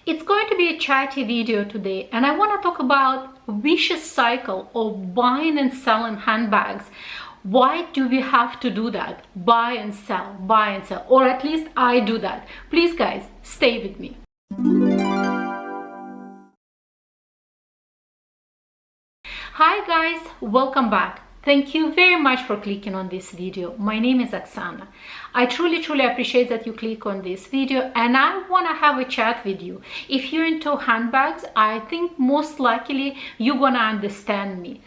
It's going to be a chatty video today, and I want to talk about vicious cycle of buying and selling handbags. Why do we have to do that? Buy and sell, or at least I do that. Please guys, stay with me. Hi guys, welcome back. Thank you very much for clicking on this video. My name is Oxana. I truly appreciate that you click on this video, and I want to have a chat with you. If you're into handbags, I think most likely you're gonna understand me.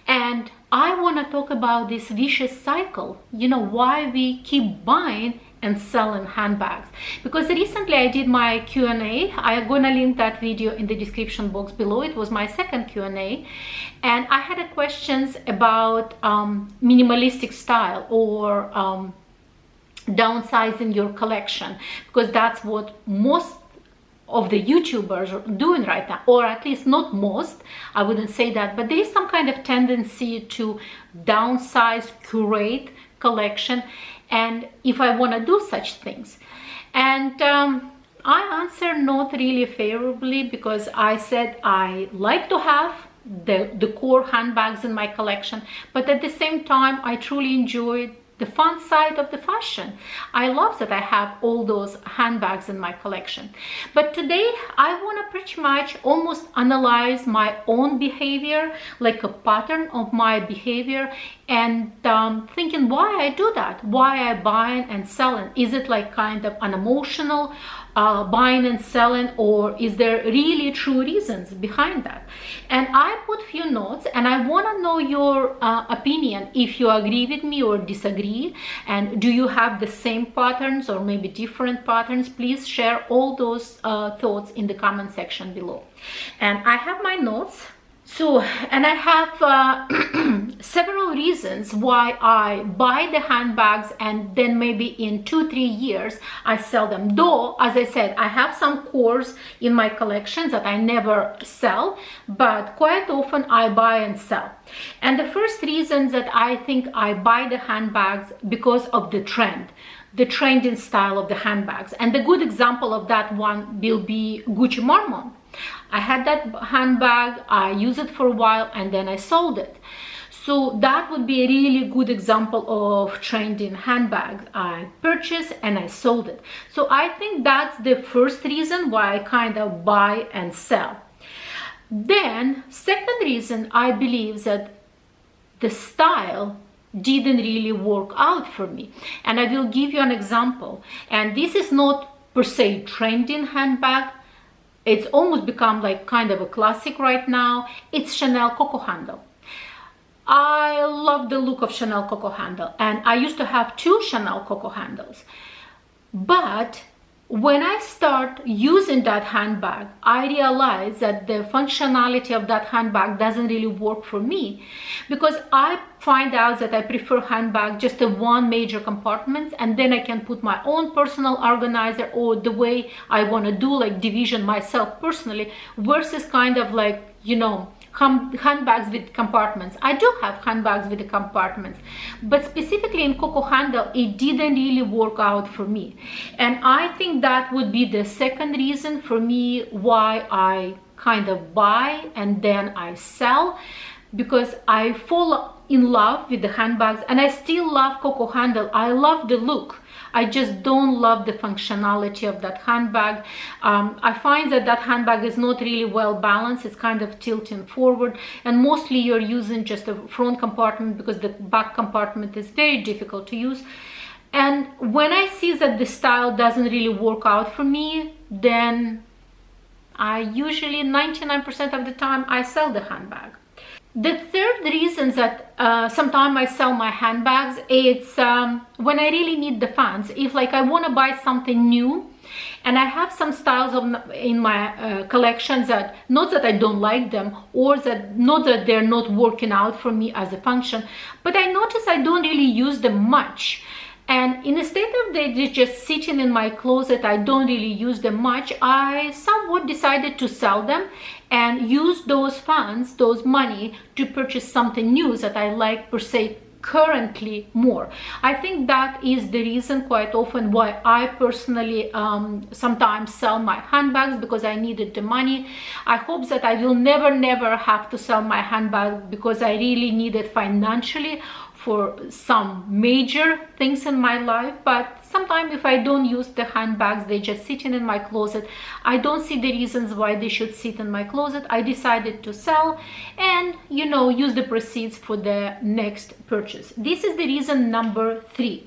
And I want to talk about this vicious cycle, why we keep buying and selling handbags. Because recently I did my Q&A. I'm gonna link that video in the description box below. It was my second Q&A, and I had questions about minimalistic style or downsizing your collection, because that's what most of the YouTubers are doing right now, or at least not most, I wouldn't say that, but there is some kind of tendency to downsize, curate collection, and if I want to do such things. And I answered not really favorably, because I said I like to have the core handbags in my collection, but at the same time I truly enjoyed the fun side of the fashion. I love that I have all those handbags in my collection. But today I want to pretty much almost analyze my own behavior, like a pattern of my behavior, and thinking why I do that, why I buy and sell. Is it like kind of an emotional buying and selling, or is there really true reasons behind that? And I put few notes, and I want to know your opinion, if you agree with me or disagree, and do you have the same patterns or maybe different patterns. Please share all those thoughts in the comment section below. And I have my notes. So, and I have several reasons why I buy the handbags, and then maybe in 2-3 years I sell them. Though, as I said, I have some cores in my collections that I never sell, but quite often I buy and sell. And the first reason that I think I buy the handbags because of the trending style of the handbags. And the good example of that one will be Gucci Marmont. I had that handbag, I used it for a while, and then I sold it. So that would be a really good example of trending handbag. I purchased and I sold it. So I think that's the first reason why I kind of buy and sell. Then second reason, I believe that the style didn't really work out for me. And I will give you an example. And this is not per se trending handbag. It's almost become like kind of a classic right now. It's Chanel Coco Handle. I love the look of Chanel Coco Handle, and I used to have 2 Chanel Coco Handles. But when I start using that handbag, I realize that the functionality of that handbag doesn't really work for me, because I find out that I prefer handbag just a one major compartment, and then I can put my own personal organizer, or the way I want to do like division myself personally, versus kind of like, handbags with compartments. I do have handbags with the compartments, but specifically in Coco Handle, it didn't really work out for me. And I think that would be the second reason for me why I kind of buy and then I sell, because I fall in love with the handbags, and I still love Coco Handle. I love the look. I just don't love the functionality of that handbag. I find that handbag is not really well balanced. It's kind of tilting forward, and mostly you're using just the front compartment, because the back compartment is very difficult to use. And when I see that the style doesn't really work out for me, then I usually 99% of the time I sell the handbag. The third reason that sometimes I sell my handbags, it's when I really need the funds. If like I want to buy something new, and I have some styles in my collections that, not that I don't like them, or that not that they're not working out for me as a function, but I notice I don't really use them much. And instead of they just sitting in my closet, I don't really use them much, I somewhat decided to sell them and use those funds, those money, to purchase something new that I like per se currently more. I think that is the reason quite often why I personally sometimes sell my handbags, because I needed the money. I hope that I will never have to sell my handbag, because I really need it financially for some major things in my life. But sometimes if I don't use the handbags, they just sitting in my closet. I don't see the reasons why they should sit in my closet. I decided to sell and, you know, use the proceeds for the next purchase. This is the reason number 3.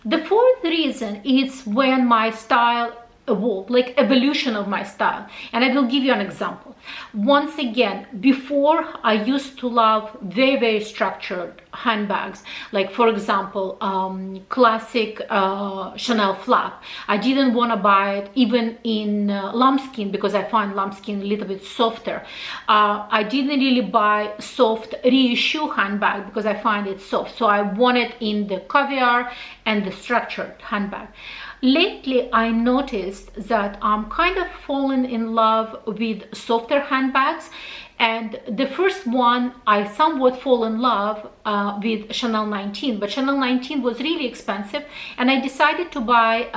The fourth reason is when my style evolved, like evolution of my style. And I will give you an example. Once again, before I used to love very structured handbags, like for example classic Chanel flap. I didn't want to buy it even in lambskin, because I find lambskin a little bit softer. I didn't really buy soft reissue handbag because I find it soft, so I wanted in the caviar and the structured handbag. Lately, I noticed that I'm kind of fallen in love with softer handbags, and the first one I somewhat fall in love with Chanel 19, but Chanel 19 was really expensive, and I decided to buy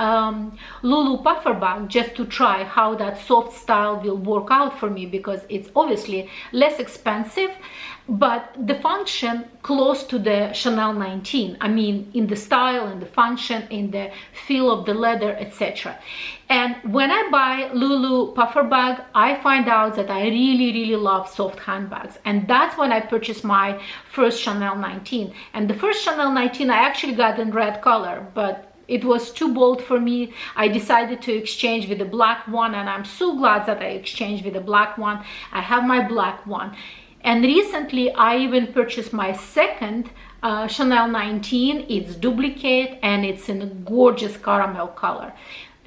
Lulu puffer bag just to try how that soft style will work out for me, because it's obviously less expensive, but the function close to the Chanel 19. I mean, in the style, in the function, in the feel of the leather, etc. And when I buy Lulu puffer bag, I find out that I really love soft handbags, and that's when I purchased my first Chanel 19. And the first Chanel 19 I actually got in red color, but it was too bold for me. I decided to exchange with the black one, and I'm so glad that I exchanged with the black one. I have my black one. And recently I even purchased my second Chanel 19. It's duplicate and it's in a gorgeous caramel color.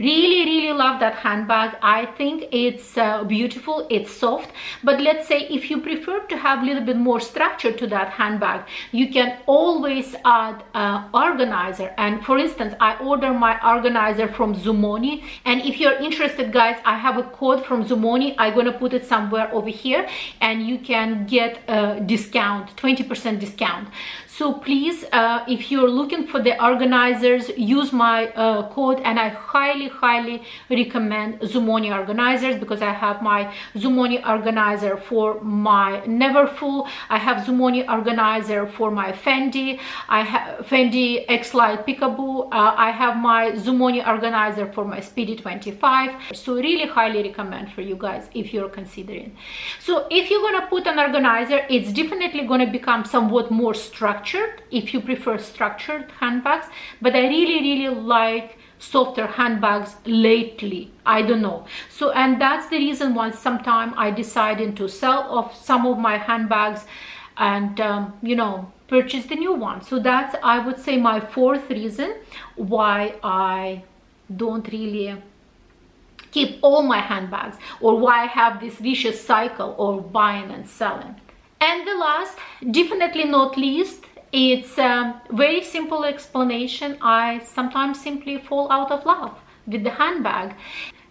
Really love that handbag. I think it's beautiful, it's soft, but let's say if you prefer to have a little bit more structure to that handbag, you can always add organizer. And for instance, I order my organizer from Zumoni, and if you're interested, guys, I have a code from Zumoni. I'm gonna put it somewhere over here, and you can get a discount, 20% discount. So please, if you're looking for the organizers, use my code, and I highly recommend Zumoni organizers, because I have my Zumoni organizer for my Neverfull, I have Zumoni organizer for my Fendi, I have Fendi X-Lite Peekaboo, I have my Zumoni organizer for my Speedy 25. So really highly recommend for you guys if you're considering. So if you're gonna put an organizer, it's definitely gonna become somewhat more structured if you prefer structured handbags, but I really like softer handbags lately. I don't know. So, and that's the reason why sometime I decided to sell off some of my handbags and you know, purchase the new one. So that's, I would say, my fourth reason why I don't really keep all my handbags, or why I have this vicious cycle of buying and selling. And the last, definitely not least, it's a very simple explanation. I sometimes simply fall out of love with the handbag.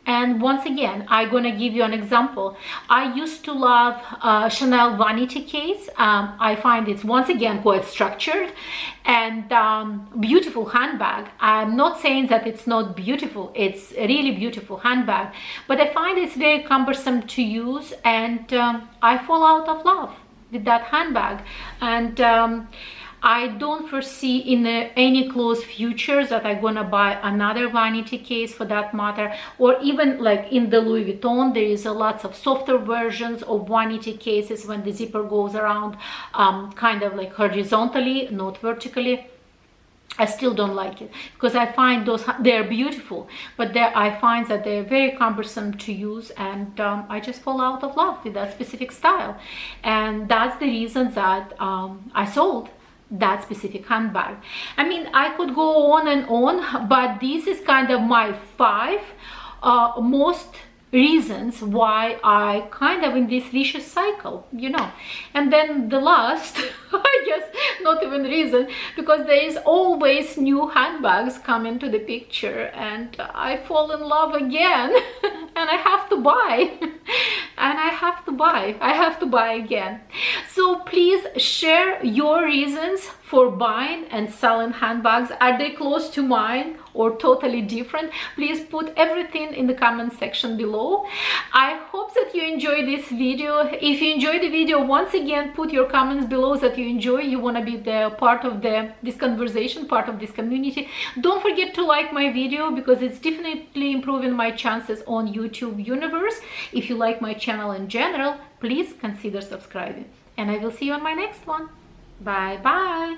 And once again, I'm gonna give you an example. I used to love Chanel vanity case. I find it's once again quite structured and beautiful handbag. I'm not saying that it's not beautiful. It's a really beautiful handbag, but I find it's very cumbersome to use, and I fall out of love with that handbag. And I don't foresee in any close future that I'm gonna buy another vanity case, for that matter, or even like in the Louis Vuitton, there is a lots of softer versions of vanity cases when the zipper goes around kind of like horizontally, not vertically. I still don't like it, because I find those, they're beautiful, but I find that they're very cumbersome to use, and I just fall out of love with that specific style. And that's the reason that I sold that specific handbag. I mean, I could go on and on, but this is kind of my 5 most reasons why I kind of in this vicious cycle, you know. And then the last, I guess not even reason, because there is always new handbags come into the picture, and I fall in love again and I have to buy. and I have to buy again. So please share your reasons for buying and selling handbags. Are they close to mine or totally different? Please put everything in the comment section below. I hope that you enjoyed this video. If you enjoyed the video, once again, put your comments below that you enjoy, you want to be the part of this conversation, part of this community. Don't forget to like my video, because it's definitely improving my chances on YouTube universe. If you like my channel in general, please consider subscribing, and I will see you on my next one. Bye bye.